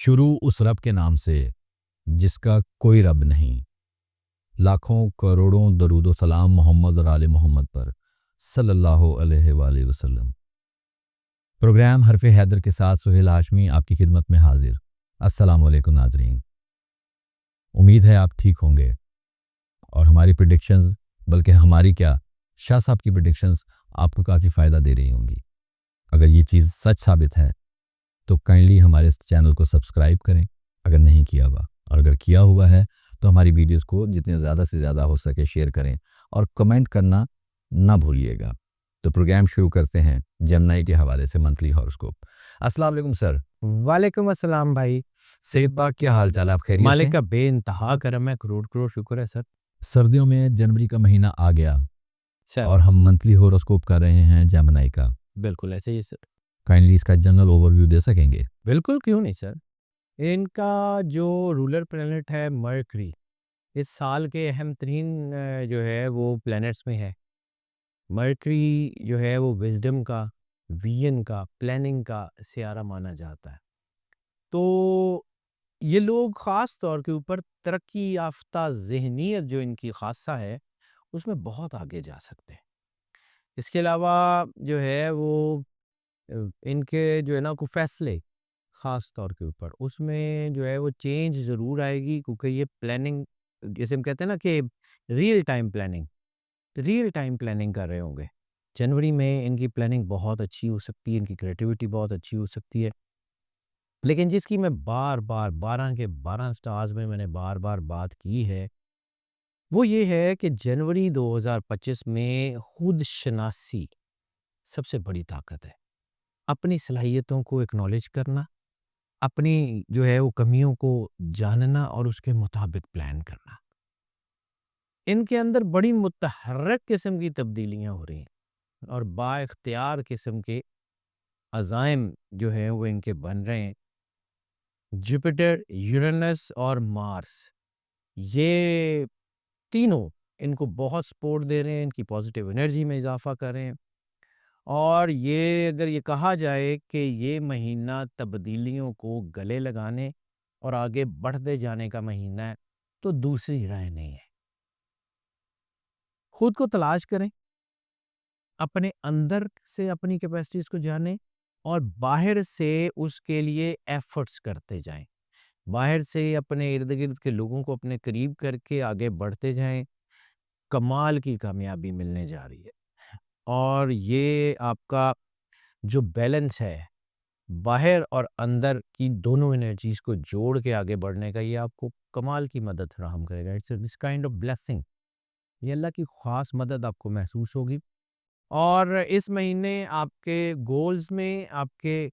शुरू उस रब के नाम से जिसका कोई रब नहीं। लाखों करोड़ों दरूद व सलाम मोहम्मद और आले मोहम्मद पर सल्लल्लाहु अलैहि वसल्लम। प्रोग्राम हरफ हैदर के साथ सुहेल हाशमी आपकी खिदमत में हाजिर। अस्सलाम वालेकुम नाजरीन, उम्मीद है आप ठीक होंगे और हमारी प्रेडिक्शंस, बल्कि हमारी क्या, शाह साहब की प्रेडिक्शंस आपको काफ़ी फ़ायदा दे रही होंगी। अगर ये चीज़ सच साबित है तो काइंडली हमारे इस चैनल को सब्सक्राइब करें अगर नहीं किया हुआ, और अगर किया हुआ है तो हमारी वीडियोस को जितने ज़्यादा से ज़्यादा हो सके शेयर करें और कमेंट करना ना भूलिएगा। तो प्रोग्राम शुरू करते हैं जमनाई के हवाले से मंथली हॉरोस्कोप। अस्सलाम वालेकुम सर। वालेकुम अस्सलाम भाई। सेहत पाक, क्या हाल चाल, आप खैरियत मालिक से? का बेइंतहा करम है, करोड़ करोड़ शुक्र है सर। सर्दियों में जनवरी का महीना आ गया सर और हम मंथली हॉरोस्कोप कर रहे हैं जमनाई का। बिल्कुल ऐसे ही सर। काइंडली इसका जनरल ओवरव्यू दे सकेंगे? बिल्कुल, क्यों नहीं सर। इनका जो रूलर प्लेनेट है मर्करी, इस साल के अहम तरीन जो है वो प्लैनेट्स में है। मर्करी जो है वो विजडम का, विजन का, प्लानिंग का सियारा माना जाता है। तो ये लोग ख़ास तौर के ऊपर तरक्की याफ्ता ज़हनियत जो इनकी ख़ासा है उसमें बहुत आगे जा सकते हैं। इसके अलावा जो है वो इनके जो है ना कुछ फैसले ख़ास तौर के ऊपर उसमें जो है वो चेंज ज़रूर आएगी, क्योंकि ये प्लानिंग, जैसे हम कहते हैं ना कि रियल टाइम प्लानिंग कर रहे होंगे। जनवरी में इनकी प्लानिंग बहुत अच्छी हो सकती है, इनकी क्रिएटिविटी बहुत अच्छी हो सकती है। लेकिन जिसकी मैं बार-बार 12 के 12 स्टार्स में मैंने बार-बार बात की है, वो ये है कि जनवरी 2025 में खुद शनासी सबसे बड़ी ताकत है। अपनी सलाहियतों को एक्नॉलेज करना, अपनी जो है वो कमियों को जानना और उसके मुताबिक प्लान करना। इनके अंदर बड़ी मुतहर्रिक किस्म की तब्दीलियाँ हो रही हैं और बाइख्तियार किस्म के अज़ाइम जो हैं वो इनके बन रहे हैं। जुपिटर, यूरेनस और मार्स, ये तीनों इनको बहुत सपोर्ट दे रहे हैं, इनकी पॉजिटिव एनर्जी में इज़ाफ़ा कर रहे हैं। और ये अगर ये कहा जाए कि ये महीना तब्दीलियों को गले लगाने और आगे बढ़ते जाने का महीना है, तो दूसरी राय नहीं है। खुद को तलाश करें, अपने अंदर से अपनी कैपेसिटीज़ को जानें और बाहर से उसके लिए एफ़र्ट्स करते जाएँ। बाहर से अपने इर्द-गिर्द के लोगों को अपने करीब करके आगे बढ़ते जाएँ, कमाल की कामयाबी मिलने जा रही है। और ये आपका जो बैलेंस है, बाहर और अंदर की दोनों एनर्जीज़ को जोड़ के आगे बढ़ने का, ये आपको कमाल की मदद फराहम करेगा। It's this kind of blessing. ये अल्लाह की ख़ास मदद आपको महसूस होगी। और इस महीने आपके गोल्स में, आपके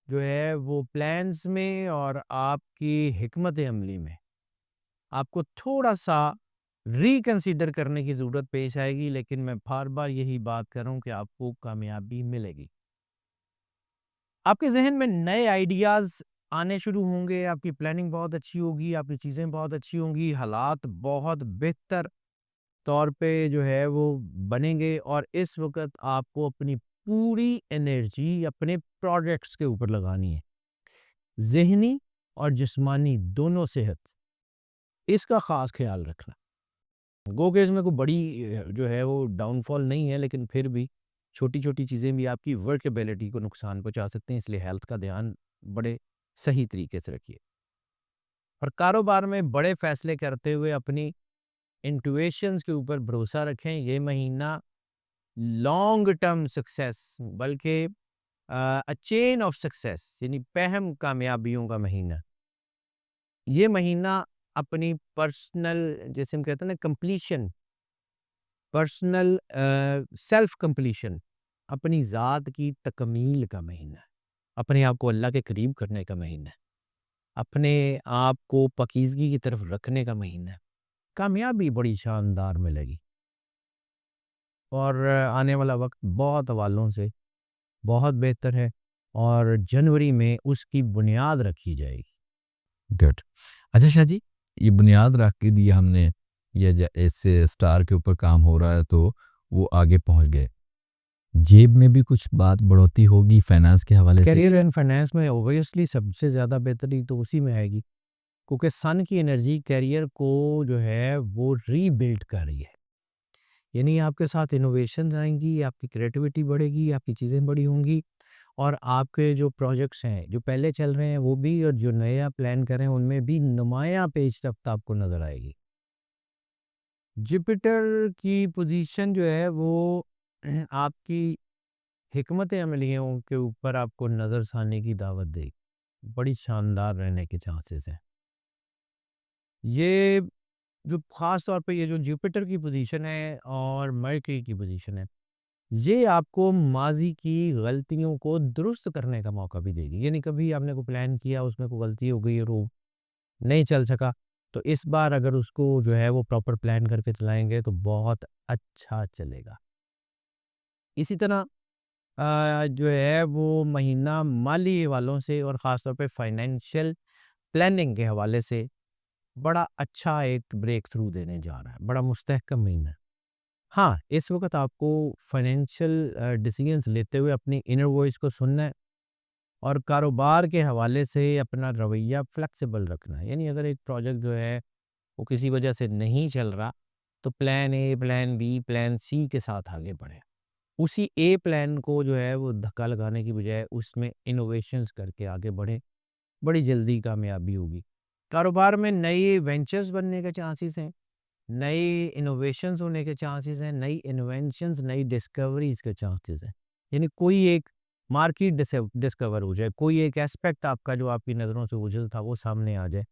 जो है वो प्लान्स में और आपकी हिकमत अमली में आपको थोड़ा-सा रिकंसीडर करने की ज़रूरत पेश आएगी, लेकिन मैं बार-बार यही बात कर रहा हूँ कि आपको कामयाबी मिलेगी। आपके ज़हन में नए आइडियाज़ आने शुरू होंगे, आपकी प्लानिंग बहुत अच्छी होगी, आपकी चीज़ें बहुत अच्छी होंगी, हालात बहुत बेहतर तौर पे जो है वो बनेंगे और इस वक़्त आपको अपनी पूरी एनर्जी अपने प्रोजेक्ट्स के ऊपर लगानी है। ज़हनी और जिस्मानी दोनों सेहत, इसका ख़ास ख़्याल रखना। गो कि इसमें कोई बड़ी जो है वो डाउनफॉल नहीं है, लेकिन फिर भी छोटी-छोटी चीज़ें भी आपकी वर्केबिलिटी को नुकसान पहुँचा सकते हैं, इसलिए हेल्थ का ध्यान बड़े सही तरीके से रखिए। और कारोबार में बड़े फ़ैसले करते हुए अपनी इंट्यूशंस के ऊपर भरोसा रखें। ये महीना लॉन्ग टर्म सक्सेस, बल्कि चेन ऑफ सक्सेस यानी पैहम कामयाबियों का महीना। ये महीना अपनी पर्सनल, जैसे हम कहते हैं ना कंप्लीशन, पर्सनल सेल्फ कंप्लीशन, अपनी ज़ात की तकमील का महीना है। अपने आप को अल्लाह के करीब करने का महीना है। अपने आप को पाकीज़गी की तरफ रखने का महीना है। कामयाबी बड़ी शानदार मिलेगी और आने वाला वक़्त बहुत हवालों से बहुत बेहतर है और जनवरी में उसकी बुनियाद रखी जाएगी। गुड। अच्छा शाह जी, ये बुनियाद रख के दिया हमने, ये ऐसे स्टार के ऊपर काम हो रहा है तो वो आगे पहुंच गए। जेब में भी कुछ बात बढ़ोतरी होगी फाइनेंस के हवाले से। करियर एंड फाइनेंस में ऑब्वियसली सबसे ज़्यादा बेहतरी तो उसी में आएगी, क्योंकि सन की एनर्जी करियर को जो है वो रीबिल्ड कर रही है। यानी आपके साथ इनोवेशन आएंगी, आपकी क्रिएटिविटी बढ़ेगी, आपकी चीज़ें बड़ी होंगी, और आपके जो प्रोजेक्ट्स हैं जो पहले चल रहे हैं वो भी, और जो नया प्लान कर रहे हैं उनमें भी नुमाया पेच रफ्त आपको नज़र आएगी। जुपिटर की पोजीशन जो है वो आपकी हिकमत अमलियों के ऊपर आपको नज़रसानी की दावत देगी, बड़ी शानदार रहने के चांसेस हैं। ये जो ख़ास तौर पे ये जो जुपिटर की पोजीशन है और मरकरी की पोजीशन है, ये आपको माज़ी की गलतियों को दुरुस्त करने का मौका भी देगी। यानी कभी आपने कोई प्लान किया, उसमें कोई गलती हो गई और वो नहीं चल सका, तो इस बार अगर उसको जो है वो प्रॉपर प्लान करके चलाएँगे तो बहुत अच्छा चलेगा। इसी तरह जो है वो महीना माली वालों से और ख़ास तौर पे फाइनेंशियल प्लानिंग के हवाले से बड़ा अच्छा एक ब्रेक थ्रू देने जा रहा है, बड़ा मुस्तहकम महीना है। हाँ, इस वक़्त आपको फाइनेंशियल डिसीजंस लेते हुए अपनी इनर वॉइस को सुनना है और कारोबार के हवाले से अपना रवैया फ्लेक्सिबल रखना है। यानी अगर एक प्रोजेक्ट जो है वो किसी वजह से नहीं चल रहा, तो plan A, plan B, plan C के साथ आगे बढ़ें। उसी ए प्लान को जो है वो धक्का लगाने की बजाय उसमें इनोवेशंस करके आगे बढ़ें, बड़ी जल्दी कामयाबी होगी। कारोबार में नए वेंचर्स बनने के चांसेस हैं, नए इनोवेशंस होने के चांसेस हैं, नई इन्वेंशंस, नई डिस्कवरीज के चांसेस हैं। यानी कोई एक मार्केट डिस्कवर हो जाए, कोई एक एस्पेक्ट आपका जो आपकी नज़रों से ओझल था वो सामने आ जाए।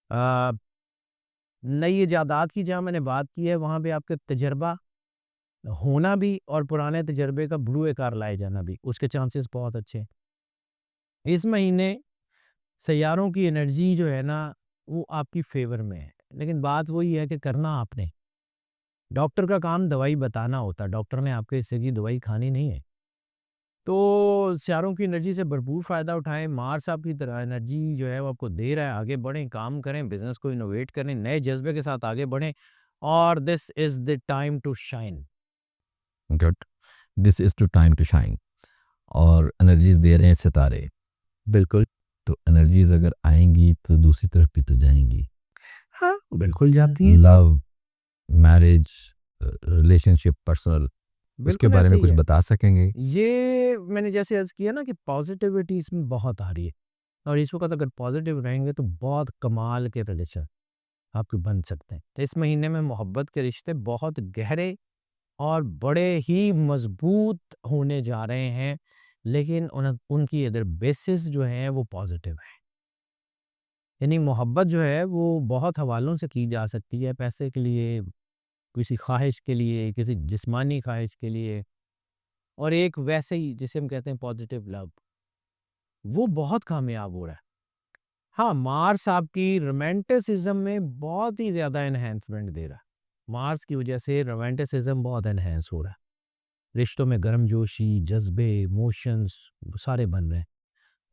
अ, नई इजादात की जहाँ मैंने बात की है वहाँ पे आपका तजर्बा होना भी और पुराने तजर्बे का बरूए-कार लाए जाना भी, उसके चांसेस बहुत अच्छे हैं। इस महीने सैयारों की एनर्जी जो है ना, वो आपकी फ़ेवर में है। लेकिन बात वही है कि करना आपने। डॉक्टर का काम दवाई बताना होता है, डॉक्टर ने आपके हिस्से की दवाई खानी नहीं है। तो सितारों की एनर्जी से भरपूर फ़ायदा उठाएँ, मार्स आपकी तरह एनर्जी जो है वो आपको दे रहा है, आगे बढ़ें, काम करें, बिज़नेस को इनोवेट करें, नए जज़्बे के साथ आगे बढ़ें और this is the time to shine. Good, this is to time to shine. और एनर्जीज दे रहे हैं सितारे, बिल्कुल। तो एनर्जीज अगर आएंगी तो दूसरी तरफ भी तो जाएंगी। हाँ, बिल्कुल जाती हैं। लव, मैरिज, रिलेशनशिप, पर्सनल, उसके बिल्कुल बारे ऐसे में ही कुछ है। बता सकेंगे? ये मैंने जैसे अर्ज़ किया ना कि पॉज़िटिविटी इसमें बहुत आ रही है और इस वक़्त अगर पॉज़िटिव रहेंगे तो बहुत कमाल के रिलेशन आपके बन सकते हैं। तो इस महीने में मोहब्बत के रिश्ते बहुत गहरे और बड़े ही मज़बूत होने जा रहे हैं, लेकिन उनकी अगर बेसिस जो हैं वो पॉज़िटिव है। यानी मोहब्बत जो है वो बहुत हवालों से की जा सकती है, पैसे के लिए, किसी ख़्वाहिश के लिए, किसी जिस्मानी ख़्वाहिश के लिए, और एक वैसे ही जिसे हम कहते हैं पॉज़िटिव लव, वो बहुत कामयाब हो रहा है। हाँ, मार्स आपकी रोमांटिसिज़्म में बहुत ही ज़्यादा एनहांसमेंट दे रहा है। मार्स की वज़ह से रोमांटिसिज़्म बहुत एनहांस हो रहा है। रिश्तों में गर्मजोशी, जज़्बे, इमोशंस सारे बन रहे हैं।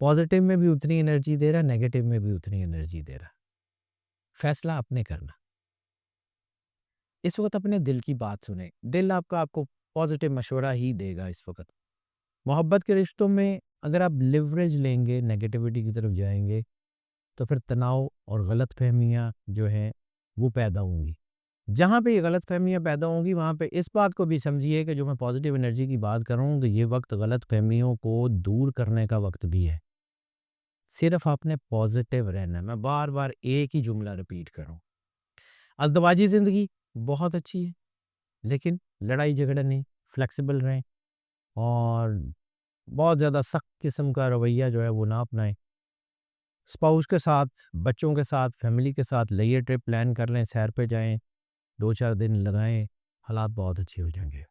पॉज़िटिव में भी उतनी एनर्जी दे रहा है, नेगेटिव में भी उतनी एनर्जी दे रहा है। फ़ैसला आपने करना। इस वक़्त अपने दिल की बात सुनें। दिल आपका आपको पॉज़िटिव मशवरा ही देगा इस वक़्त। मोहब्बत के रिश्तों में अगर आप लिवरेज लेंगे, नेगेटिविटी की तरफ जाएँगे, तो फिर तनाव और गलतफ़हमियाँ जो हैं, वो पैदा होंगी। जहाँ पे ये गलतफ़हमियाँ पैदा होंगी, वहाँ पे इस बात को भी समझिए कि जो मैं पॉज़िटिव एनर्जी की बात कर रहा हूँ, तो ये वक़्त गलतफ़हमियों को दूर करने का वक़्त भी है। सिर्फ़ आपने पॉज़िटिव रहना है। मैं बार-बार एक ही जुमला रिपीट कर रहा हूँ। अल्तवाजी ज़िंदगी बहुत अच्छी है, लेकिन लड़ाई-झगड़ा नहीं, फ्लेक्सिबल रहें और बहुत ज़्यादा सख्त किस्म का रवैया जो है वो ना अपनाएँ। स्पाउस के साथ, बच्चों के साथ, फैमिली के साथ लेइए ट्रिप प्लान कर लें, सैर पे जाएँ, 2-4 दिन लगाएँ, हालात बहुत अच्छे हो जाएँगे।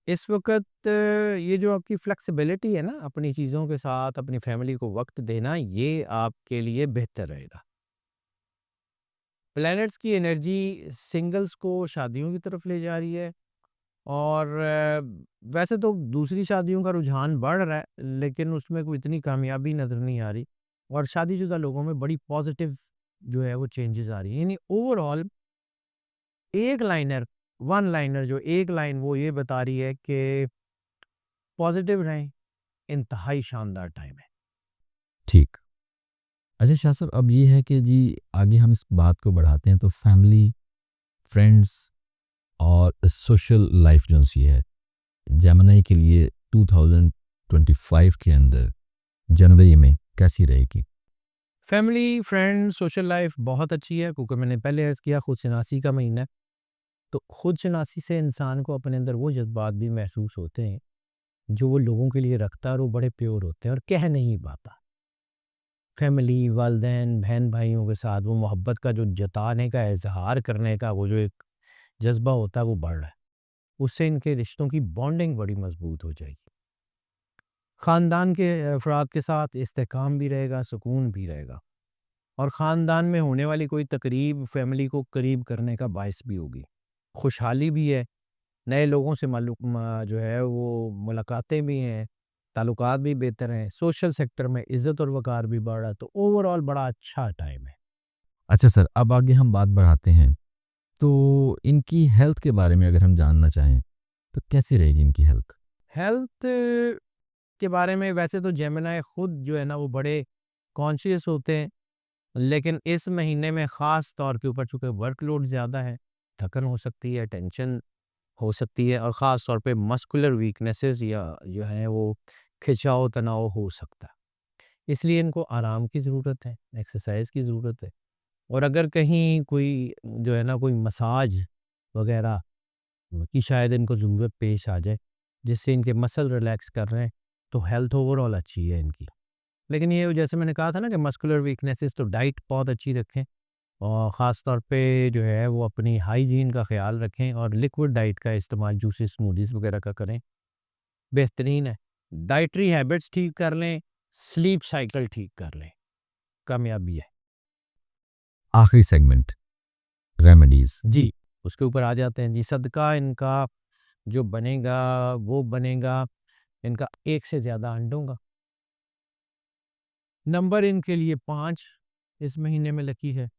इस वक़्त ये जो आपकी फ्लेक्सिबिलिटी है ना, अपनी चीज़ों के साथ, अपनी फैमिली को वक़्त देना, ये आपके लिए बेहतर रहेगा। प्लैनेट्स की एनर्जी सिंगल्स को शादियों की तरफ ले जा रही है और वैसे तो दूसरी शादियों का रुझान बढ़ रहा है, लेकिन उसमें कोई इतनी कामयाबी नज़र नहीं आ रही और शादीशुदा लोगों में बड़ी पॉज़िटिव जो है वो चेंजेज़ आ रही हैं। यानी ओवरऑल एक लाइनर वन लाइनर जो एक लाइन वो ये बता रही है कि पॉजिटिव रहें, इंतहाई शानदार टाइम है। ठीक। अच्छा शाह साहब, अब ये है कि जी आगे हम इस बात को बढ़ाते हैं तो फैमिली, फ्रेंड्स और सोशल लाइफ जो सी है जेमिनी के लिए 2025 के अंदर जनवरी में कैसी रहेगी? फैमिली, फ्रेंड, सोशल लाइफ बहुत अच्छी है क्योंकि मैंने पहले अर्ज़ किया खुद शनासी का महीना है। तो खुद शनासी से इंसान को अपने अंदर वो जज़्बात भी महसूस होते हैं, जो वो लोगों के लिए रखता है और वो बड़े प्योर होते हैं और कह नहीं पाता। फैमिली, वालिदैन, बहन-भाइयों के साथ वो मोहब्बत का जो जताने का, इज़हार करने का वो जो एक जज़्बा होता है वो बढ़ रहा है। उससे इनके रिश्तों की बॉन्डिंग बड़ी मज़बूत हो जाएगी। ख़ानदान के अफ़राद के साथ इस्तेहकाम भी रहेगा, सुकून भी रहेगा और ख़ानदान में होने वाली कोई तकरीब फैमिली को करीब करने का बायस भी होगी। खुशहाली भी है, नए लोगों से जो है वो मुलाकातें भी हैं, ताल्लुकात भी बेहतर हैं, सोशल सेक्टर में इज़्ज़त और वक़ार भी बढ़ रहा है, तो ओवरऑल बड़ा अच्छा टाइम है। अच्छा सर, अब आगे हम बात बढ़ाते हैं तो इनकी हेल्थ के बारे में अगर हम जानना चाहें तो कैसी रहेगी इनकी हेल्थ? हेल्थ के बारे में वैसे तो जेमिनी खुद जो है ना वो बड़े कॉन्शियस होते हैं, लेकिन इस महीने में ख़ास तौर के ऊपर चूँकि वर्कलोड ज़्यादा है, थकन हो सकती है, टेंशन हो सकती है और ख़ास तौर पे मस्कुलर वीकनेसेस या जो है वो खिंचाव तनाव हो सकता है। इसलिए इनको आराम की ज़रूरत है, एक्सरसाइज़ की ज़रूरत है और अगर कहीं कोई जो है ना कोई मसाज वग़ैरह की शायद इनको ज़रूरत पेश आ जाए, जिससे इनके मसल रिलैक्स कर रहे हैं, तो हेल्थ ओवरऑल अच्छी है इनकी। लेकिन ये जैसे मैंने कहा था ना कि मस्कुलर वीकनेसेस तो डाइट बहुत अच्छी रखें और ख़ास तौर पे जो है वो अपनी हाइजीन का ख़्याल रखें और लिक्विड डाइट का इस्तेमाल जूसेस, स्मूदीज़ वग़ैरह का करें, बेहतरीन है। डाइटरी हैबिट्स ठीक कर लें, स्लीप साइकिल ठीक कर लें, कामयाबी है। आखिरी सेगमेंट, रेमेडीज। जी, उसके ऊपर आ जाते हैं जी। सदका इनका जो बनेगा वो बनेगा इनका 1 से ज़्यादा अंडों का। नंबर इनके लिए 5 इस महीने में लकी है। अ,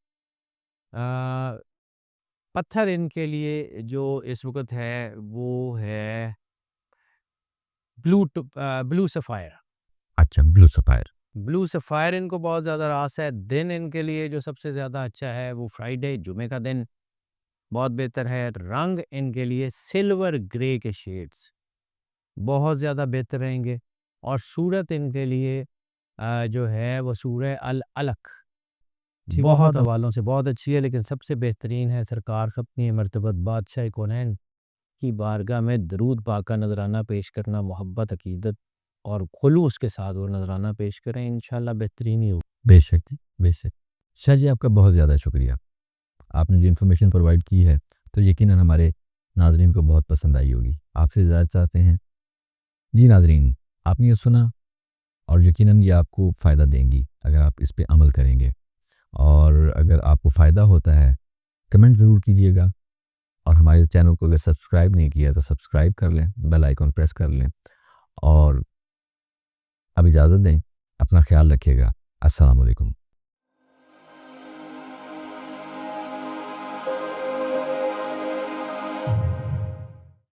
पत्थर इनके लिए जो इस वक़्त है वो है ब्लू सफ़ायर। अच्छा, ब्लू सफायर। ब्लू सफ़ायर इनको बहुत ज़्यादा रास है। दिन इनके लिए जो सबसे ज़्यादा अच्छा है वो फ्राइडे, जुमे का दिन बहुत बेहतर है। रंग इनके लिए सिल्वर ग्रे के शेड्स बहुत ज़्यादा बेहतर रहेंगे और सूरत इनके लिए जो है वो सूरह अल अलक बहुत हवालों से बहुत अच्छी है, लेकिन सबसे बेहतरीन है सरकार अपनी मर्तबत बादशाह कौनैन की बारगाह में दरूद पाक का नजराना पेश करना, मोहब्बत, अकीदत और खुलूस के साथ वो नजराना पेश करें, इंशाल्लाह बेहतरीन ही हो। बेशक जी, बेशक। शाह जी, आपका बहुत ज़्यादा शुक्रिया। आपने जो इन्फॉर्मेशन प्रोवाइड की है तो यकीनन हमारे नाजरीन को बहुत पसंद आई होगी। आपसे इजाज़त चाहते हैं। जी नाजरीन, आपने ये सुना और यकीनन ये आपको फ़ायदा देंगी अगर आप इस पे अमल करेंगे। और अगर आपको फ़ायदा होता है कमेंट ज़रूर कीजिएगा और हमारे चैनल को अगर सब्सक्राइब नहीं किया तो सब्सक्राइब कर लें, बेल आइकॉन प्रेस कर लें और अब इजाज़त दें। अपना ख्याल रखिएगा। अस्सलाम वालेकुम।